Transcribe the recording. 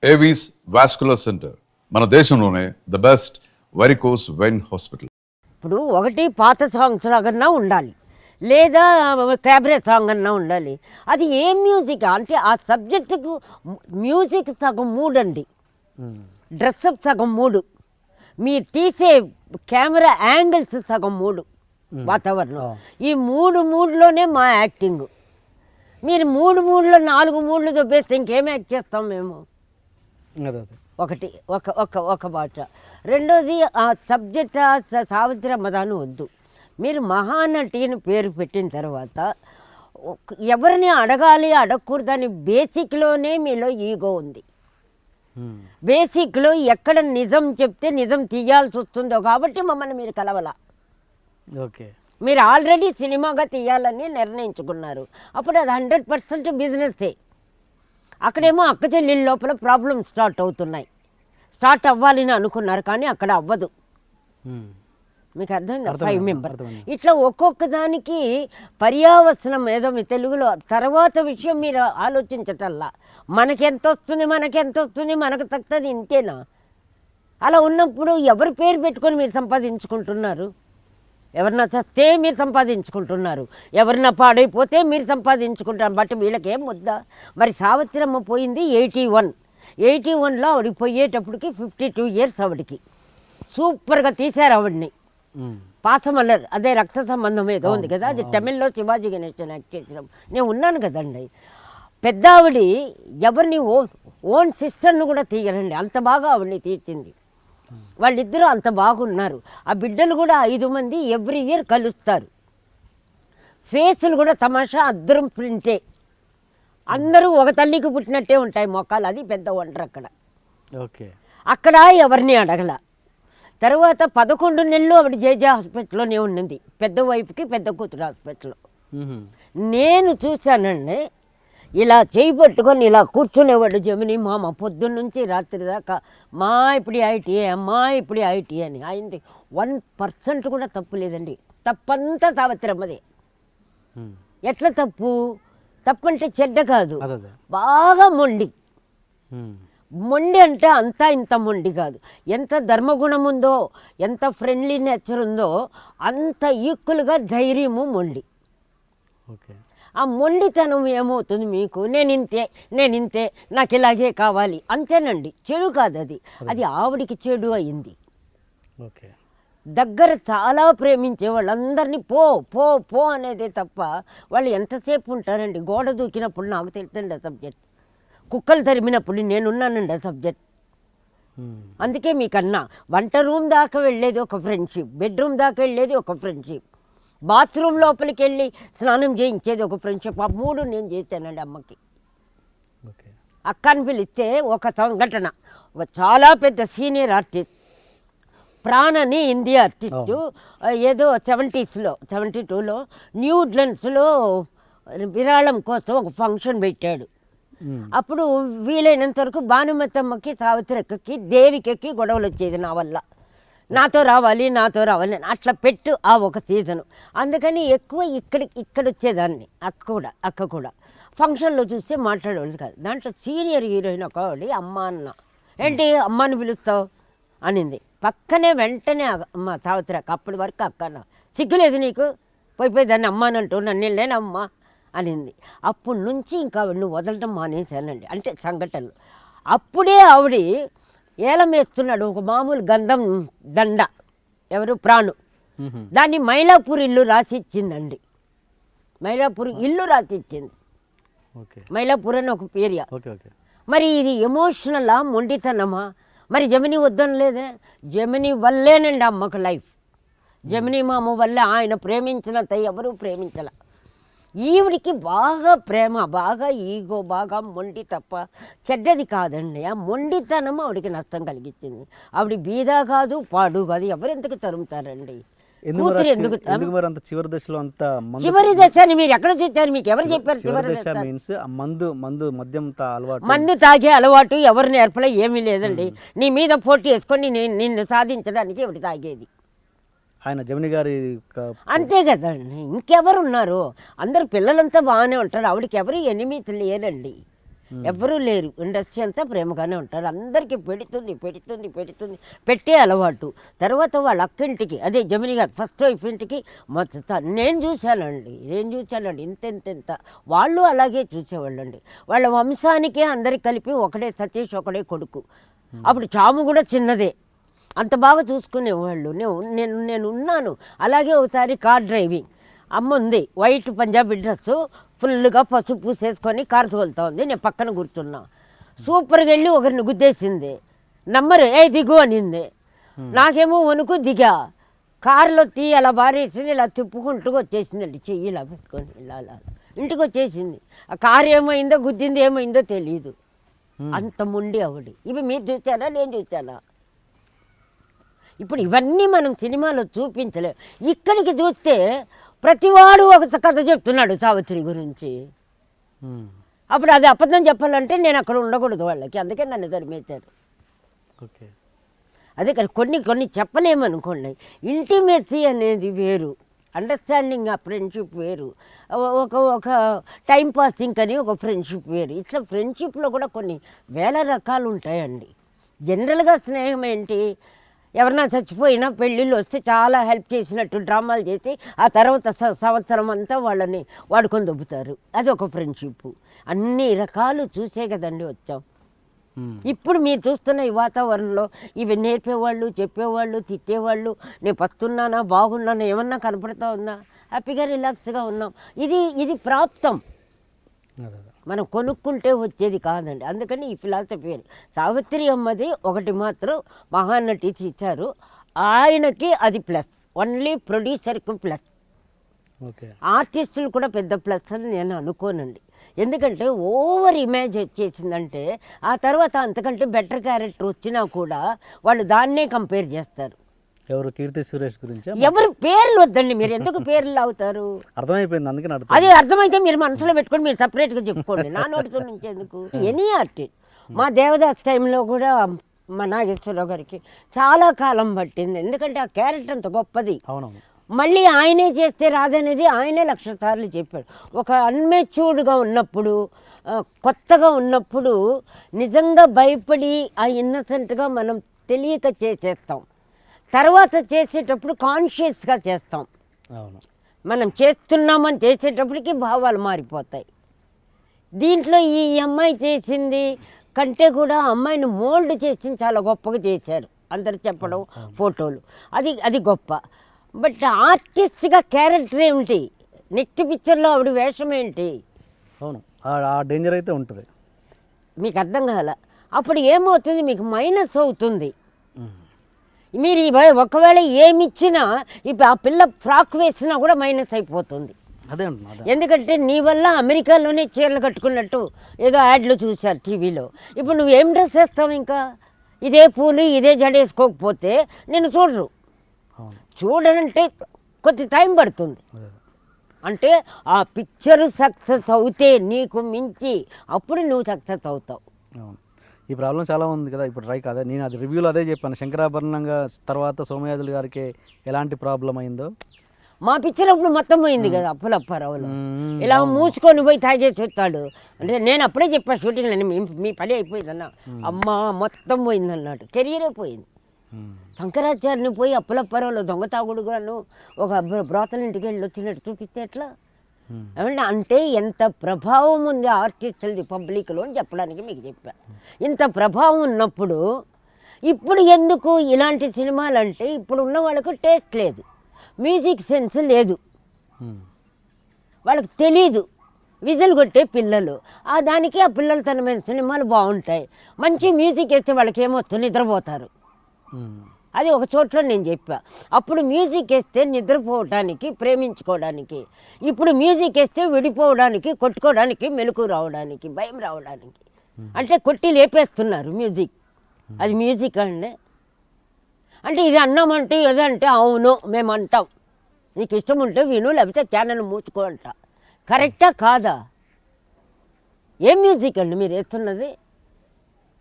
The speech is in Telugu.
ఏవీస్ వాస్కులర్ సెంటర్ మన దేశంలోనే the best varicose vein hospital. ఇప్పుడు ఒకటి పాత సాంగ్స్ లాగన్నా ఉండాలి, లేదా క్యాబరే సాంగ్ అన్నా ఉండాలి. అది ఏం మ్యూజిక్ అంటే ఆ సబ్జెక్టుకు మ్యూజిక్ సగం మూడండి, డ్రెస్అప్ సగం మూడు, మీరు తీసే కెమెరా యాంగిల్స్ సగం మూడు, వాతావరణం. ఈ మూడులోనే మా యాక్టింగ్. మీరు మూడులో 4 మూడ్లు దొబ్బేస్తే ఇంకేం యాక్ట్ చేస్తాం మేము? ఒకటి ఒక పాట. రెండోది ఆ సబ్జెక్ట్ సావిత్రి అమ్మదాని వద్దు. మీరు మహానటిని పేరు పెట్టిన తర్వాత ఎవరిని అడగాలి అడగకూడదని బేసిక్లోనే మీలో ఈగో ఉంది. బేసిక్లో ఎక్కడ నిజం చెప్తే నిజం తీయాల్సి వస్తుందో కాబట్టి మమ్మల్ని మీరు కలవలా. ఓకే, మీరు ఆల్రెడీ సినిమాగా తీయాలని నిర్ణయించుకున్నారు. అప్పుడు అది 100% బిజినెస్సే. అక్కడేమో అక్క చెల్లెళ్ళ లోపల ప్రాబ్లమ్స్ స్టార్ట్ అవ్వాలని అనుకున్నారు, కానీ అక్కడ అవ్వదు. మీకు అర్థమైందా? 5 మెంబర్స్ ఇట్లా ఒక్కొక్క దానికి పర్యావసనం ఏదో మీ తెలుగులో. తర్వాత విషయం మీరు ఆలోచించటల్లా మనకెంత వస్తుంది మనకు తక్కువది ఇంతేనా? అలా ఉన్నప్పుడు ఎవరి పేరు పెట్టుకొని మీరు సంపాదించుకుంటున్నారు? ఎవరన్నా చస్తే మీరు సంపాదించుకుంటున్నారు, ఎవరన్నా పాడైపోతే మీరు సంపాదించుకుంటారు. బట్ వీళ్ళకేం వద్దా? మరి సావిత్రమ్మ పోయింది 81లో ఆవిడికి పోయేటప్పటికి 52 ఇయర్స్. ఆవిడికి సూపర్గా తీశారు ఆవిడ్ని. పాసమల్లర్ అదే రక్త సంబంధం ఏదో ఉంది కదా, అది తమిళ్లో శివాజీ గణేశన్ యాక్ట్ చేసినాం. నేను ఉన్నాను కదండి. పెద్ద ఆవిడ ఎవరిని ఓన్ సిస్టర్ను కూడా తీయరండి, అంత బాగా ఆవిడ్ని తీర్చింది. వాళ్ళిద్దరూ అంత బాగున్నారు. ఆ బిడ్డలు కూడా 5 మంది ఎవ్రీ ఇయర్ కలుస్తారు. ఫేసులు కూడా తమాషా అద్దరం ప్రింటే, అందరూ ఒక తల్లికి పుట్టినట్టే ఉంటాయి మొక్కలు. అది పెద్ద వండర్ అక్కడ. ఓకే, అక్కడ ఎవరిని అడగల. తర్వాత 11 నెలలు ఆవిడ జేజే హాస్పిటల్లోనే ఉన్నది, పెద్ద వైఫ్కి పెద్ద కూతురు హాస్పిటల్లో. నేను చూశానండి, ఇలా చేయి పట్టుకొని ఇలా కూర్చునేవాడు జమిని మామ పొద్దున్నుంచి రాత్రి దాకా. ఇప్పుడు ఐటీ అని అయింది. 1% కూడా తప్పు లేదండి. తప్పంతా సావిత్రమ్మదే. ఎట్లా తప్పంటే చెడ్డ కాదు, బాగా మొండి అంటే అంతా ఇంత మొండి కాదు. ఎంత ధర్మగుణం ఉందో, ఎంత ఫ్రెండ్లీ నేచర్ ఉందో, అంత ఈక్వల్గా ధైర్యము మొండి. ఓకే, ఆ మొండితనం ఏమవుతుంది మీకు? నేనింతే నాకు ఇలాగే కావాలి అంతేనండి. చెడు కాదు అది ఆవిడికి చెడు అయింది. ఓకే, దగ్గర చాలా ప్రేమించే వాళ్ళందరినీ పో అనేదే తప్ప వాళ్ళు ఎంతసేపు ఉంటారండి? గోడ దూకినప్పుడు నాకు తెలుసండి ఆ సబ్జెక్ట్, కుక్కలు తరిమినప్పుడు నేనున్నానండి ఆ సబ్జెక్ట్. అందుకే మీకన్నా వంట రూమ్ దాకా వెళ్ళేది ఒక ఫ్రెండ్షిప్, బెడ్రూమ్ దాకా వెళ్ళేది ఒక ఫ్రెండ్షిప్, బాత్రూమ్ లోపలికి వెళ్ళి స్నానం చేయించేది ఒక ఫ్రెండ్షిప్. ఆ 3 నేను చేశానండి అమ్మకి. అక్కని పిలిస్తే ఒక సంఘటన, చాలా పెద్ద సీనియర్ ఆర్టిస్ట్ ప్రాణని, హిందీ ఆర్టిస్టు, ఏదో 72లో న్యూజిలాండ్స్లో విరాళం కోసం ఒక ఫంక్షన్ పెట్టాడు. అప్పుడు వీలైనంత వరకు భానుమతమ్మకి, సావిత్రక్కకి, దేవికకి గొడవలు వచ్చేది నా వల్ల. నాతో రావాలి అట్లా పెట్టు ఆ ఒక సీజను. అందుకని ఎక్కువ ఇక్కడ వచ్చేదాన్ని. అక్క కూడా ఫంక్షన్లో చూస్తే మాట్లాడేవాళ్ళు కాదు. దాంట్లో సీనియర్ హీరోయిన్ ఒక అమ్మ అన్న, ఏంటి అమ్మని పిలుస్తావు అనింది. పక్కనే వెంటనే అమ్మ సావిత్రక్క, అప్పటి వరకు అక్క, సిగ్గులేదు నీకు, పోయి దాన్ని అమ్మ అని అంటూ నన్ను లేనమ్మ అనింది. అప్పటి నుంచి ఇంకా ఆవిడని వదలడం మానేశానండి. అంటే సంఘటనలు. అప్పుడే ఆవిడ ఏలం వేస్తున్నాడు ఒక మామూలు గంధం దండ, ఎవరు ప్రాణు, దాన్ని మైలాపూర్ ఇల్లు రాసిచ్చిందండి. మైలాపూర్ ఇల్లు రాసిచ్చింది. మైలాపూర్ అని ఒక ఏరియా. మరి ఇది ఎమోషనలా మొండితనమా? మరి జమిని వద్దనలేదే. జమిని వల్లేనండి అమ్మకు లైఫ్. జమిని మామ వల్ల ఆయన ప్రేమించినంత ఎవరు ప్రేమించాల. ఈవిడికి బాగా ప్రేమ, బాగా ఈగో, బాగా మొండి తప్ప చెడ్డది కాదండి. ఆ మొండితనం ఆవిడికి నష్టం కలిగించింది. ఆవిడ బీద కాదు, పాడు కాదు, ఎవరెందుకు తరుముతారండి? కూతురు ఎందుకు చివరి దశ అని మీరు ఎక్కడ చూసారు? మీకు ఎవరు చెప్పారు? చివరి దశ మందు తాగే అలవాటు ఎవరు నేర్పలే, ఏమీ లేదండి. నీ మీద పోటీ వేసుకొని నిన్ను సాధించడానికి ఎవరు తాగేది? ఆయన జమిని గారి అంతే కదండి. ఇంకెవరు ఉన్నారు? అందరు పిల్లలంతా బాగానే ఉంటారు. ఆవిడకి ఎవరు ఎనిమిది లేరండి. ఎవరూ లేరు, ఇండస్ట్రీ అంతా ప్రేమగానే ఉంటారు. అందరికీ పెడుతుంది పెడుతుంది పెడుతుంది, పెట్టే అలవాటు. తర్వాత వాళ్ళ అక్కింటికి, అదే జమిని గారు ఫస్ట్ వైఫ్ ఇంటికి మొత్తం నేను చూశానండి ఇంత వాళ్ళు అలాగే చూసేవాళ్ళండి. వాళ్ళ వంశానికే అందరికి కలిపి ఒకడే సతీష్, ఒకడే కొడుకు. అప్పుడు చాము కూడా చిన్నదే, అంత బాగా చూసుకునేవాళ్ళు. నేను ఉన్నాను. అలాగే ఒకసారి కార్ డ్రైవింగ్, అమ్మ ఉంది వైట్ పంజాబీ డ్రెస్సు, ఫుల్గా పసుపు పూసేసుకొని కారు తోలుతా ఉంది, నేను పక్కన కూర్చున్నా. సూపర్గా వెళ్ళి ఒకరిని గుద్దేసింది, నంబరు ఏ దిగు అనింది. నాకేమో వణుకు, దిగా. కారులో అలా బారేసింది, ఇలా తిప్పుకుంటూ వచ్చేసిందండి, చెయ్యి ఇలా పెట్టుకొని ఇలా ఇంటికి వచ్చేసింది. ఆ కారు ఏమైందో, గుద్దింది ఏమైందో తెలియదు. అంత ముండి ఆవిడ. ఇవి మీరు చూసారా, నేను చూసానా? ఇప్పుడు ఇవన్నీ మనం సినిమాలో చూపించలేం. ఇక్కడికి చూస్తే ప్రతివాడు ఒక కథ చెప్తున్నాడు సావిత్రి గురించి. అప్పుడు అది అబద్ధం చెప్పాలంటే నేను అక్కడ ఉండకూడదు వాళ్ళకి, అందుకే నన్ను తరిమేశారు. ఓకే, అదే కానీ కొన్ని చెప్పలేమనుకోండి. ఇంటిమేసీ అనేది వేరు, అండర్స్టాండింగ్, ఆ ఫ్రెండ్షిప్ వేరు, ఒక టైం పాసింగ్ అని ఒక ఫ్రెండ్షిప్ వేరు. ఇట్లా ఫ్రెండ్షిప్లో కూడా కొన్ని వేల రకాలు ఉంటాయండి. జనరల్గా స్నేహం ఏంటి, ఎవరన్నా చచ్చిపోయినా పెళ్ళిళ్ళు వస్తే చాలా హెల్ప్ చేసినట్టు డ్రామాలు చేసి ఆ తర్వాత సంవత్సరం అంతా వాళ్ళని వాడుకొని దొబ్బుతారు, అది ఒక ఫ్రెండ్షిప్. అన్ని రకాలు చూసే కదండి వచ్చాం. ఇప్పుడు మీరు చూస్తున్న ఈ వాతావరణంలో ఇవి నేర్పేవాళ్ళు, చెప్పేవాళ్ళు, తిట్టేవాళ్ళు, నేను పస్తున్నానా, బాగున్నానా, ఏమన్నా కనపడతా ఉన్నా, హ్యాపీగా రిలాక్స్గా ఉన్నాం. ఇది ప్రాప్తం, మనం కొనుక్కుంటే వచ్చేది కాదండి. అందుకని ఈ ఫిలాసఫీ సావిత్రి అమ్మది ఒకటి మాత్రం మహానటి ఇచ్చారు, ఆయనకి అది ప్లస్, ఓన్లీ ప్రొడ్యూసర్కి ప్లస్. ఆర్టిస్టులు కూడా పెద్ద ప్లస్ అని నేను అనుకోనండి. ఎందుకంటే ఓవర్ ఇమేజ్ వచ్చేసిందంటే ఆ తర్వాత అంతకంటే బెటర్ క్యారెక్టర్ వచ్చినా కూడా వాళ్ళు దాన్నే కంపేర్ చేస్తారు. ఎవరు, కీర్తి సురేష్ గురించి? ఎవరు పేర్లు వద్దండి, మీరు ఎందుకు పేర్లు అవుతారు? అర్థమైపోయింది, అందుకని అది అర్థమైతే మీరు మనసులో పెట్టుకొని మీరు సపరేట్గా చెప్పుకోండి, నా నోటితో నుంచి ఎందుకు. ఎనీ ఆర్టిస్ట్, మా దేవదాస్ టైంలో కూడా మా నాగేశ్వరరావు గారికి చాలా కాలం పట్టింది, ఎందుకంటే ఆ క్యారెక్టర్ అంత గొప్పది. అవునవును, మళ్ళీ ఆయనే చేస్తే రాదనేది ఆయనే 1,00,000 సార్లు చెప్పాడు. ఒక అన్మెచ్యూర్డ్గా ఉన్నప్పుడు, కొత్తగా ఉన్నప్పుడు నిజంగా భయపడి ఆ ఇన్నసెంట్గా మనం తెలియక చేసేస్తాం. తర్వాత చేసేటప్పుడు కాన్షియస్గా చేస్తాం. అవును, మనం చేస్తున్నామని చేసేటప్పటికి భావాలు మారిపోతాయి. దీంట్లో ఈ అమ్మాయి చేసింది కంటే కూడా అమ్మాయిని మోల్డ్ చేసింది చాలా గొప్పగా చేశారు, అందరు చెప్పడం, ఫోటోలు, అది గొప్ప. బట్ ఆర్టిస్ట్గా క్యారెక్టర్ ఏమిటి, నెక్స్ట్ పిక్చర్లో ఆవిడ వేషం ఏంటి? అవును, ఆ డేంజర్ అయితే ఉంటుంది. మీకు అర్థం కాల, అప్పుడు ఏమవుతుంది, మీకు మైనస్ అవుతుంది. మీరు ఒకవేళ ఏమిచ్చినా ఇప్పుడు ఆ పిల్ల ఫ్రాక్ వేసినా కూడా మైనస్ అయిపోతుంది. అదే ఎందుకంటే నీ వల్ల అమెరికాలోనే చీరలు కట్టుకున్నట్టు ఏదో యాడ్లు చూశారు టీవీలో. ఇప్పుడు నువ్వేం డ్రెస్ వేస్తావు, ఇంకా ఇదే పూలు ఇదే జడేసుకోకపోతే నేను చూడనంటే కొద్ది టైం పడుతుంది. అంటే ఆ పిక్చర్ సక్సెస్ అవుతే నీకు మించి అప్పుడు నువ్వు సక్సెస్ అవుతావు. ఈ ప్రాబ్లం చాలా ఉంది కదా ఇప్పుడు రైక్. అదే నేను అది రివ్యూలో అదే చెప్పాను, శంకరాభరణంగా తర్వాత సోమయాజులు గారికి ఎలాంటి ప్రాబ్లం అయిందో. మా పిక్చర్ అప్పుడు మొత్తం పోయింది కదా అప్పులప్పారావులో, ఇలా మూసుకొని పోయి తాగేసి వస్తాడు అంటే నేను అప్పుడే చెప్పాను షూటింగ్లో, మీ పని అయిపోయిందన్న, అమ్మ మొత్తం పోయిందన్నాడు, కెరీరే పోయింది. శంకరాచార్యని పోయి అప్పులప్పారావులో దొంగ తాగుడుగాను ఒక బ్రోతల ఇంటికి వెళ్ళి వచ్చినట్టు చూపిస్తే ఎట్లా? ఏమంటే అంటే ఎంత ప్రభావం ఉంది ఆర్టిస్టులది పబ్లిక్లో అని చెప్పడానికి మీకు చెప్పాను. ఇంత ప్రభావం ఉన్నప్పుడు ఇప్పుడు ఎందుకు ఇలాంటి సినిమాలు అంటే ఇప్పుడు ఉన్న వాళ్ళకు టేస్ట్ లేదు, మ్యూజిక్ సెన్స్ లేదు, వాళ్ళకి తెలీదు. విజిల్ కొట్టే పిల్లలు, దానికి ఆ పిల్లలతనమైన సినిమాలు బాగుంటాయి. మంచి మ్యూజిక్ వేస్తే వాళ్ళకి ఏమొస్తుంది, నిద్రపోతారు. అది ఒక చోట్ల నేను చెప్పా. అప్పుడు మ్యూజిక్ వేస్తే నిద్రపోవడానికి, ప్రేమించుకోవడానికి. ఇప్పుడు మ్యూజిక్ వేస్తే విడిపోవడానికి, కొట్టుకోవడానికి, మెలకు రావడానికి, భయం రావడానికి. అంటే కొట్టి లేపేస్తున్నారు మ్యూజిక్. అది మ్యూజిక్ అండి. అంటే ఇది అన్నామంటే ఏదంటే అవును మేము అంటాం, నీకు ఇష్టం ఉంటే విను, లేకపోతే ఛానల్ మూసుకో అంట. కరెక్టా కాదా? ఏం మ్యూజిక్ అండి మీరు వేస్తున్నది?